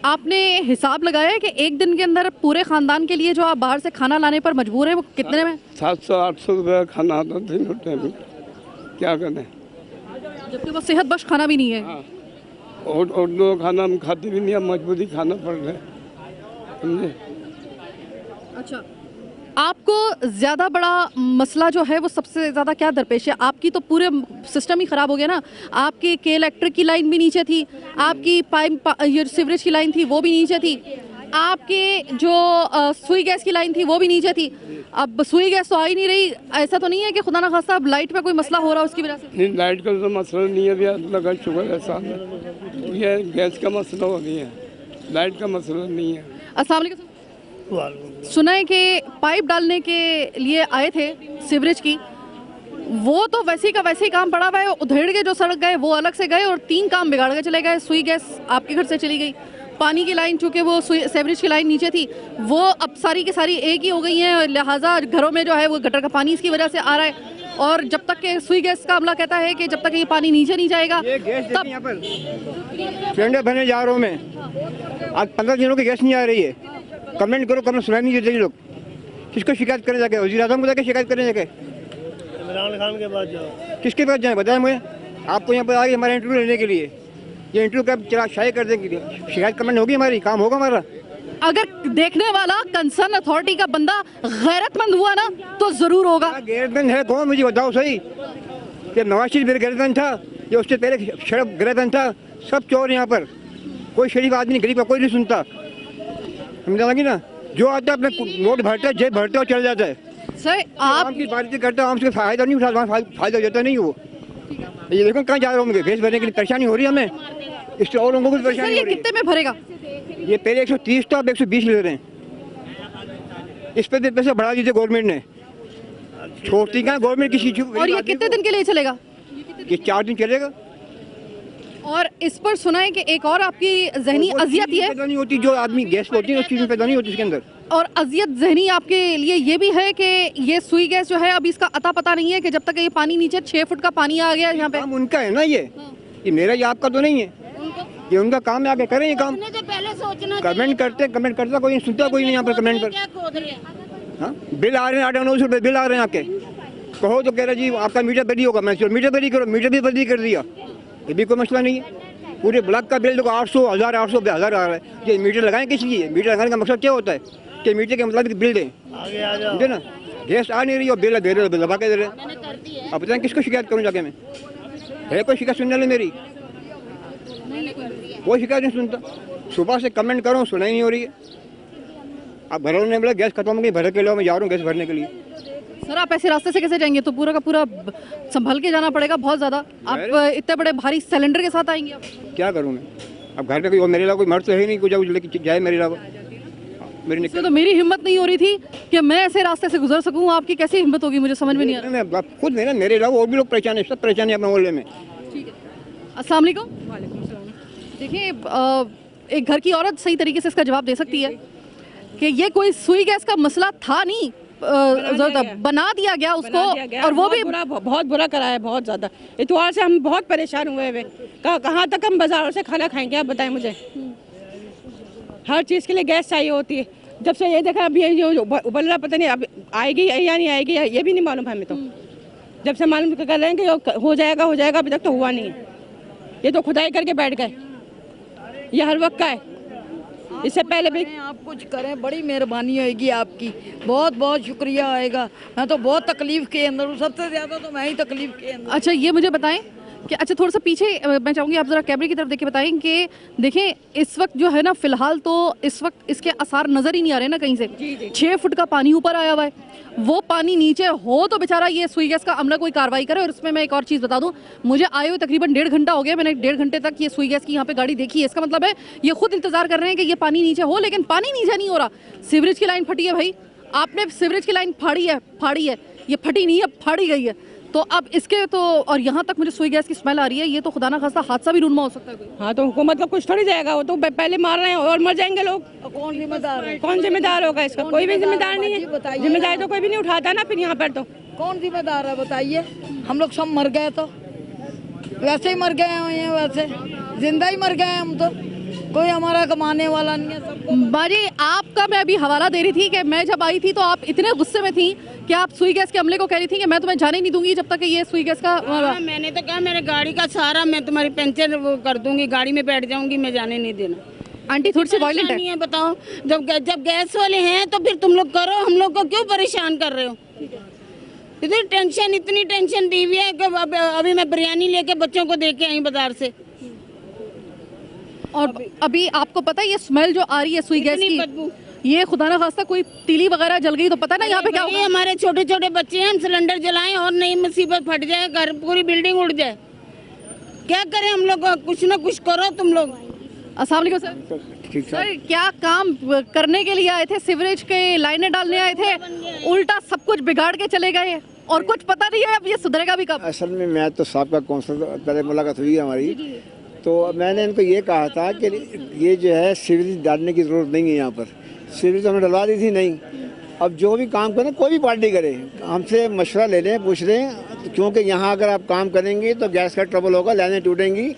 आपने हिसाब लगाया है कि एक दिन के अंदर पूरे खानदान के लिए जो आप बाहर से खाना लाने पर मजबूर है वो कितने में? 700-800 रुपये खाना आता तीनों टाइम, क्या करें? जबकि वो सेहत बख्श खाना भी नहीं है। हाँ। और दो खाना हम खाते भी नहीं, हम मजबूरी खाना पड़ रहा है, समझे? अच्छा, आपको ज़्यादा बड़ा मसला जो है वो सबसे ज़्यादा क्या दरपेश है? आपकी तो पूरे सिस्टम ही ख़राब हो गया ना। आपकी के इलेक्ट्रिक की लाइन भी नीचे थी, आपकी पाइप ये सीवरेज की लाइन थी वो भी नीचे थी, आपके जो सुई गैस की लाइन थी वो भी नीचे थी, अब सुई गैस तो आ ही नहीं रही। ऐसा तो नहीं है कि खुदा ना खास्ता अब लाइट पे कोई मसला हो रहा है उसकी वजह से? नहीं, लाइट का तो मसला नहीं है भैया, लगा शुक्र है साहब, ये गैस का मसला हो गया है, लाइट का मसला नहीं है। अस्सलाम वालेकुम। सुना है कि पाइप डालने के लिए आए थे सीवरेज की, वो तो वैसे का वैसे ही काम पड़ा हुआ है, उधेड़ के जो सड़क गए वो अलग से गए और 3 काम बिगाड़ के चले गए। सुई गैस आपके घर से चली गई, पानी की लाइन चूँकि वो सीवरेज की लाइन नीचे थी वो अब सारी की सारी एक ही हो गई हैं, लिहाजा घरों में जो है वो गटर का पानी इसकी वजह से आ रहा है। और जब तक के सुई गैस का अमला कहता है कि जब तक ये पानी नीचे नहीं जाएगा तब यहाँ पर सिलेंडर भरने जा रहा हूँ मैं, आज 15 दिनों की गैस नहीं आ रही है। कमेंट करो, कमेंट सुनाई नहीं देते लोग। किसको शिकायत करें जाके? वज़ीर आज़म को जाके शिकायत करें जाके? इमरान खान के पास जाओ। किसके पास जाएं बताएं मुझे? आपको यहाँ पर आगे हमारा इंटरव्यू लेने के लिए, ये इंटरव्यू कब चला शाये कर देंगे? शिकायत कमेंट होगी हमारी, काम होगा हमारा। अगर देखने वाला कंसर्न अथॉरिटी का बंदा गैरतमंद हुआ ना तो जरूर होगा। गैरतमंद है कौन मुझे बताओ सही? कि नवाज शरीफ गैरतमंद था, ये उससे पहले शरीफ गैरतमंद था, सब चोर यहाँ पर। कोई शरीफ आदमी गरीब का कोई नहीं सुनता, समझा लगी ना? जो आता है अपने नोट भरता है, जेब भरता है और चल जाता है। सर आप की बातचीत करता है, हमसे फायदा नहीं उठाता, फायदा देता नहीं वो। ये देखो कहाँ जा रहा हूँ, मुझे गैस भरने के लिए परेशानी हो रही है हमें, इससे और लोगों को भी सर परेशानी ये हो रही है। कितने में भरेगा? ये पहले 130 था, अब 120 ले रहे हैं। इस पे पैसे बढ़ा दीजिए गवर्नमेंट ने, छोड़ती कहाँ गवर्नमेंट किसी चीज। और ये कितने दिन के लिए चलेगा? ये 4 दिन चलेगा। और इस पर सुना है कि एक और आपकी जहनी अजियत ये पैदा नहीं होती, जो आदमी गैस होती है उस चीज में पैदा नहीं होती इसके अंदर। और अजियत जहनी आपके लिए ये भी है कि ये सुई गैस जो है अभी इसका अता पता नहीं है कि जब तक ये पानी नीचे 6 फुट का पानी आ गया यहाँ पे। काम उनका है ना, ये मेरा ये आपका तो नहीं है, ये उनका काम है, आगे करें ये काम। पहले सोचना कमेंट करते कोई नहीं सुनता, कोई नहीं यहाँ पर कमेंट कर। हाँ बिल आ रहे हैं 800-900 रुपये बिल आ रहे हैं आपके, कहो तो कह रहे जी आपका मीटर बंदी होगा। मैं चलो मीटर बंदी करो, मीटर भी बंदी कर दिया, ये भी कोई मसला नहीं है। पूरे ब्लॉक का बिल देखो 800, 1000, 800, 1000 आ रहा है। ये मीटर लगाएं किस लिए? मीटर लगाने का मकसद क्या होता है कि मीटर के मतलब बिल दें, समझे ना? गैस आ नहीं रही और बिल दे रहे, बिल दबा के दे रहे। अब बताएं किसको शिकायत करूँ जाके मैं? है कोई शिकायत सुनने वाली मेरी? कोई शिकायत नहीं सुनता। सुबह से कमेंट करो, सुनाई नहीं हो रही है। अब घरों ने बोला गैस खत्म हो गई, भर के लो, मैं जा रहा हूँ गैस भरने के लिए। सर आप ऐसे रास्ते से कैसे जाएंगे? तो पूरा का पूरा संभल के जाना पड़ेगा बहुत ज़्यादा। आप इतने बड़े भारी सिलेंडर के साथ आएंगे? आप क्या करूँ मैं? अब घर पे कोई मेरे अलावा कोई मर्द तो है नहीं, कुछ लेके जाए मेरे अलावा। मेरी तो मेरी हिम्मत नहीं हो रही थी कि मैं ऐसे रास्ते से गुजर सकूँ, आपकी कैसी हिम्मत होगी मुझे समझ में नहीं आ रहा। खुद मेरे अलावा और भी लोग परेशान है, सब परेशान है अपने मोहल्ले में। ठीक है, अस्सलाम वालेकुम। देखिए एक घर की औरत सही तरीके से इसका जवाब दे सकती है कि ये कोई सुई गैस का मसला था नहीं, बना दिया गया उसको, और वो भी बहुत बुरा करा है, बहुत ज़्यादा। इतवार से हम बहुत परेशान हुए हुए, कहाँ तक हम बाजारों से खाना खाएंगे? आप बताएं मुझे। हर चीज़ के लिए गैस चाहिए होती है। जब से ये देखा अभी ये उबल रहा, पता नहीं अब आएगी या नहीं आएगी, ये भी नहीं मालूम हमें। तो जब से मालूम कर रहे हैं कि हो जाएगा, अभी तक तो हुआ नहीं है। ये तो खुदाई करके बैठ गए, ये हर वक्त का है। इससे पहले भी आप कुछ करें, बड़ी मेहरबानी होगी आपकी, बहुत बहुत शुक्रिया आएगा। मैं तो बहुत तकलीफ के अंदर हूँ, सबसे ज़्यादा तो मैं ही तकलीफ के अंदर। अच्छा ये मुझे बताएं कि अच्छा थोड़ा सा पीछे मैं चाहूँगी आप ज़रा कैमरे की तरफ देख के बताएं कि देखें इस वक्त जो है ना फ़िलहाल तो इस वक्त इसके आसार नज़र ही नहीं आ रहे ना कहीं से। 6 फुट का पानी ऊपर आया हुआ है, वो पानी नीचे हो तो बेचारा ये सुई गैस का अमला कोई कार्रवाई करे। और इसमें मैं एक और चीज़ बता दूं, मुझे आए हुए तकरीबन 1.5 घंटा हो गया, मैंने 1.5 घंटे तक ये सुई गैस की यहाँ पे गाड़ी देखी है। इसका मतलब है ये खुद इंतज़ार कर रहे हैं कि ये पानी नीचे हो, लेकिन पानी नीचे नहीं हो रहा। सीवरेज की लाइन फटी है भाई, आपने सीवरेज की लाइन फाड़ी है, ये फटी नहीं है, फाड़ी गई है। तो अब इसके तो और यहाँ तक मुझे सुई गैस की स्मेल आ रही है, ये तो खुदा ना खास्ता हादसा भी रूनमा हो सकता है कोई। हाँ तो हुकूमत का कुछ थोड़ी जाएगा, वो तो पहले मार रहे हैं और मर जाएंगे लोग। कौन जिम्मेदार है? कौन जिम्मेदार होगा इसका? कोई भी जिम्मेदार नहीं है। जिम्मेदारी तो कोई भी नहीं उठाता ना फिर यहाँ पर। तो कौन जिम्मेदार है बताइए? हम लोग सब मर गए, तो वैसे ही मर गए हैं, वैसे जिंदा ही मर गए हैं हम तो, कोई हमारा कमाने वाला नहीं है। सबको बाजी आपका मैं अभी हवाला दे रही थी कि मैं जब आई थी तो आप इतने गुस्से में थी कि आप सुई गैस के अमले को कह रही थी कि मैं तुम्हें जाने नहीं दूंगी जब तक ये सुई गैस का। मैंने तो कहा मेरे गाड़ी का सहारा, मैं तुम्हारी पेंशन वो कर दूंगी, गाड़ी में बैठ जाऊंगी, मैं जाने नहीं देना। आंटी थोड़ी सी वायलेंट है। बताओ, जब गैस वाले हैं तो फिर तुम लोग करो, हम लोग को क्यों परेशान कर रहे हो? इतनी टेंशन दी हुई है कि अभी मैं बिरयानी लेके बच्चों को दे के आई बाजार से। और अभी आपको पता है ये स्मेल जो आ रही है सुई गैस इतनी की, बदबू। ये खुदा ना खास्ता कोई तीली वगैरह जल गई तो पता ना यहाँ पे क्या भाई, होगा। हमारे छोटे छोटे बच्चे हैं, हम सिलेंडर जलाएं और नई मुसीबत फट जाए, घर पूरी बिल्डिंग उड़ जाए, क्या करें हम लोग? कुछ ना कुछ करो तुम लोग। अस्सलाम वालेकुम सर। ठीक सर क्या काम करने के लिए आए थे? सीवरेज के लाइनें डालने आए थे, उल्टा सब कुछ बिगाड़ के चले गए और कुछ पता नहीं है अब ये सुधरेगा भी कब। असल में मैं तो साहब कौंसल पहले मुलाकात हुई है हमारी, तो मैंने इनको ये कहा था कि ये जो है सीवरेज डालने की ज़रूरत नहीं है यहाँ पर, सीवरेज हमने डलवा दी थी नहीं। अब जो भी काम करें, कोई भी पार्टी करे, हमसे मशवरा ले लें, पूछ लें, क्योंकि यहाँ अगर आप काम करेंगे तो गैस का ट्रबल होगा, लाइनें टूटेंगी।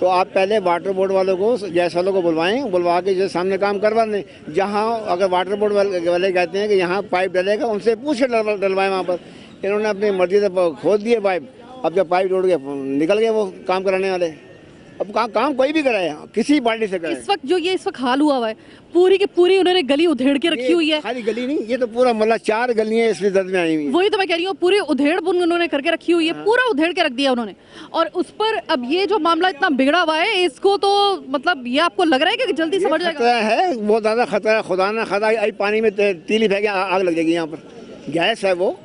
तो आप पहले वाटर बोर्ड वालों को, गैस वालों को बुलवाएं, बुलवा के जो सामने काम करवा लें। जहाँ अगर वाटर बोर्ड वाले कहते हैं कि यहाँ पाइप डलेगा, उनसे पूछ के डलवाएं वहाँ पर। इन्होंने अपनी मर्जी से खोद दिए पाइप, अब जब पाइप टूट गया निकल गए वो काम कराने वाले। अब काम कोई भी कराए, किसी पार्टी से कराए। इस वक्त जो ये इस वक्त हाल हुआ है, पूरी की पूरी उन्होंने गली उधेड़ के रखी हुई है। खाली गली नहीं, ये तो पूरा मतलब 4 गलियां इसमें दर्द में आई हुई। वही तो मैं कह रही हूँ, पूरी उधेड़ बुन उन्होंने करके रखी हुई है, पूरा उधेड़ के रख दिया उन्होंने। और उस पर अब ये जो मामला इतना बिगड़ा हुआ है, इसको तो मतलब ये आपको लग रहा है कि जल्दी समझ जाएगा? खतरा है, बहुत ज़्यादा खतरा है। खुदा ना खदा आई पानी में तीली फेंके आग लग जाएगी। यहाँ पर गैस है वो,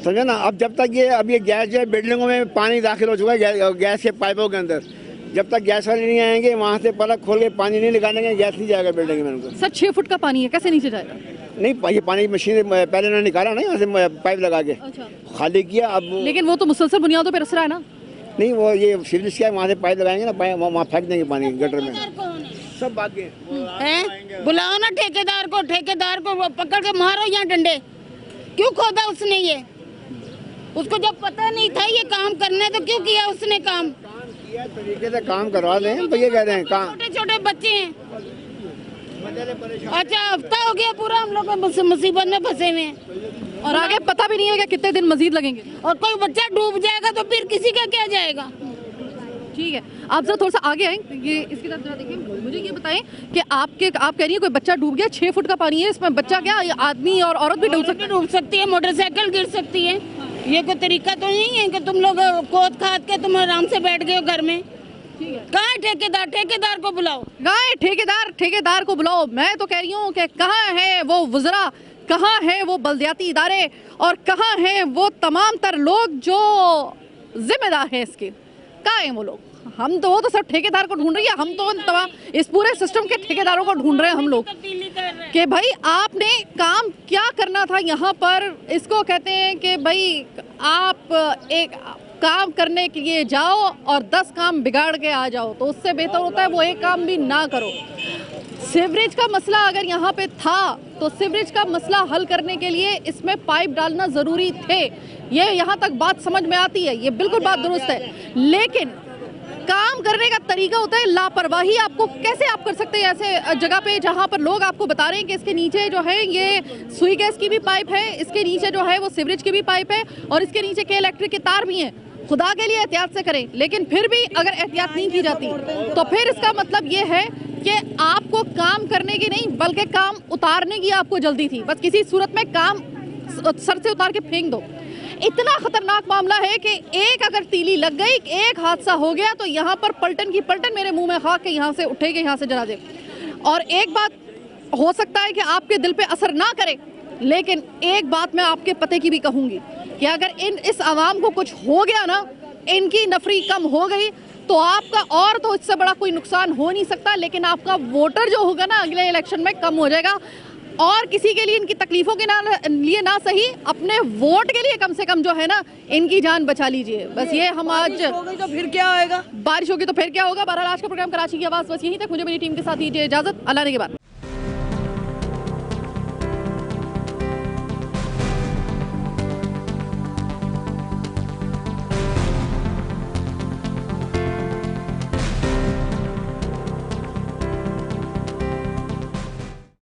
समझे ना। अब जब तक ये गैस जो है बिल्डिंगों में पानी दाखिल हो चुका है गैस के पाइपों के अंदर, जब तक गैस वाले नहीं आएंगे, वहाँ से पलक खोल के पानी नहीं निकालेंगे, गैस नहीं जाएगा बिल्डिंग में उनको। सर 6 फुट का पानी है, कैसे नीचे जाएगा? नहीं, ये पानी मशीन पहले उन्होंने निकाला ना यहाँ से पाइप लगा के, खाली किया। अब लेकिन वो तो मुसलसल बुनियादों पर रस रहा है ना। नहीं, वो ये सीवरेज क्या है, वहाँ से पाइप लगाएंगे ना, वहाँ फेंक देंगे पानी गटर में। सब बाकी है, बुलाओ ना ठेकेदार को पकड़ के मारो यहाँ डंडे। क्यों खोदा उसने ये? उसको जब पता नहीं था ये काम करने, तो क्यों किया उसने काम? तरीके से काम करवा दें तो ये कह रहे हैं काम। छोटे छोटे बच्चे हैं। अच्छा, हफ्ता हो गया पूरा हम लोग मुसीबत में फंसे हुए हैं और आगे पता भी नहीं है कि कितने दिन मजीद लगेंगे। और कोई बच्चा डूब जाएगा तो फिर किसी का क्या जाएगा? ठीक है, आप जरा थोड़ा सा आगे आए, ये इसकी तरफ जरा देखिए। मुझे ये बताएं कि आप कह रही है कोई बच्चा डूब गया, 6 फुट का पानी है, इसमें बच्चा क्या, आदमी और औरत भी डूब सकती है, मोटरसाइकिल गिर सकती है। ये कोई तरीका तो नहीं है कि तुम लोग खोद खाद के तुम आराम से बैठ गए हो घर में। कहाँ है ठेकेदार को बुलाओ। कहाँ है ठेकेदार को बुलाओ। मैं तो कह रही हूँ कि कहाँ है वो वज़रा, कहाँ है वो बल्दियाती इदारे, और कहाँ है वो तमाम तर लोग जो जिम्मेदार हैं इसके? कहाँ हैं वो लोग? हम तो वो तो सब ठेकेदार को ढूंढ रही है, हम तो तमाम इस पूरे सिस्टम के ठेकेदारों को ढूंढ रहे हैं हम लोग कि भाई आपने काम क्या करना था यहाँ पर। इसको कहते हैं कि भाई आप एक काम करने के लिए जाओ और 10 काम बिगाड़ के आ जाओ, तो उससे बेहतर होता है वो एक काम भी ना करो। सीवरेज का मसला अगर यहाँ पे था तो सीवरेज का मसला हल करने के लिए इसमें पाइप डालना ज़रूरी थे। ये यहाँ तक बात समझ में आती है, ये बिल्कुल बात दुरुस्त है, लेकिन काम करने का तरीका होता है लापरवाही। आपको कैसे आप कर सकते हैं ऐसे जगह पे जहाँ पर लोग आपको बता रहे हैं कि इसके नीचे जो है ये सुई गैस की भी पाइप है, इसके नीचे जो है वो सीवरेज की भी पाइप है, और इसके नीचे के इलेक्ट्रिक के तार भी हैं। खुदा के लिए एहतियात से करें, लेकिन फिर भी अगर एहतियात नहीं की जाती तो फिर इसका मतलब ये है कि आपको काम करने की नहीं बल्कि काम उतारने की आपको जल्दी थी। बस किसी सूरत में काम सर से उतार के फेंक दो। इतना खतरनाक मामला है कि एक अगर तीली लग गई, एक हादसा हो गया तो यहाँ पर पलटन की पलटन, मेरे मुंह में खाक के यहाँ से उठेगी, यहाँ से जनाजे। और एक बात हो सकता है कि आपके दिल पे असर ना करे, लेकिन एक बात मैं आपके पते की भी कहूँगी कि अगर इस आवाम को कुछ हो गया ना, इनकी नफरी कम हो गई, तो आपका और तो इससे बड़ा कोई नुकसान हो नहीं सकता, लेकिन आपका वोटर जो होगा ना अगले इलेक्शन में कम हो जाएगा। और किसी के लिए इनकी तकलीफों के लिए ना सही, अपने वोट के लिए कम से कम जो है ना इनकी जान बचा लीजिए। बस ये हम आज तो फिर क्या आएगा? बारिश होगी तो फिर क्या होगा। बहरहाल आज का प्रोग्राम कराची की आवाज़ बस यहीं तक। मुझे मेरी टीम के साथ दीजिए इजाज़त। अल्लाह ने के बाद।